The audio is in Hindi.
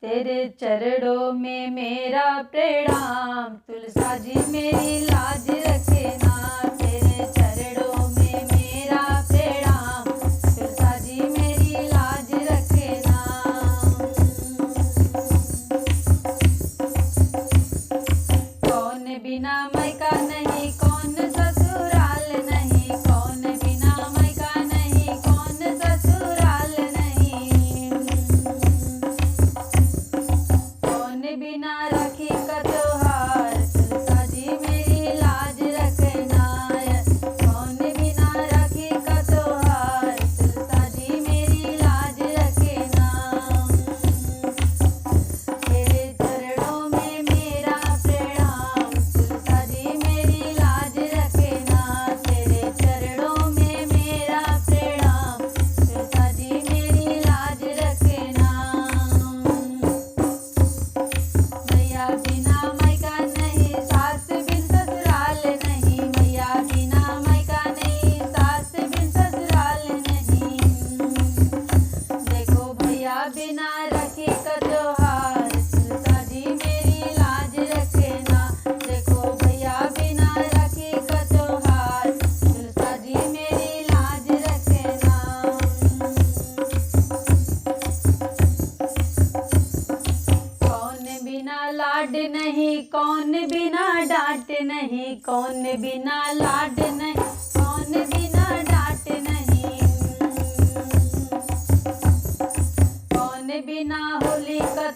तेरे चरणों में मेरा प्रणाम, तुलसा जी मेरी लाज रखना। तेरे चरणों में मेरा प्रणाम, तुलसा जी मेरी लाज रखना। कौन बिना मायका नहीं, कौन ससुराल नहीं, कौन बिना मायका नहीं, कौन ससुराल नहीं। कौन बिना राखी का त्योहार, तुलसा जी मेरी लाज रखना। कौन बिना राखी का त्योहार, तुलसा जी मेरी लाज रखना। तेरे चरणों में मेरा प्रणाम, तुलसा जी मेरी लाज रखना। तेरे चरणों में मेरा प्रणाम, तुलसा जी मेरी लाज रखना। मैया बिना मायका नहीं, सास बिन ससुराल नहीं। मैया बिना मायका नहीं, सास बिन ससुराल नहीं। देखो भैया बिना राखी का त्योहार, तुलसा जी मेरी लाज रखना। देखो भैया बिना राखी का त्योहार, तुलसा जी मेरी लाज रखना। कौन बिना लाड नहीं, कौन बिना डांट नहीं, कौन बिना लाड नहीं, कौन बिना डांट नहीं। कौन बिना होली का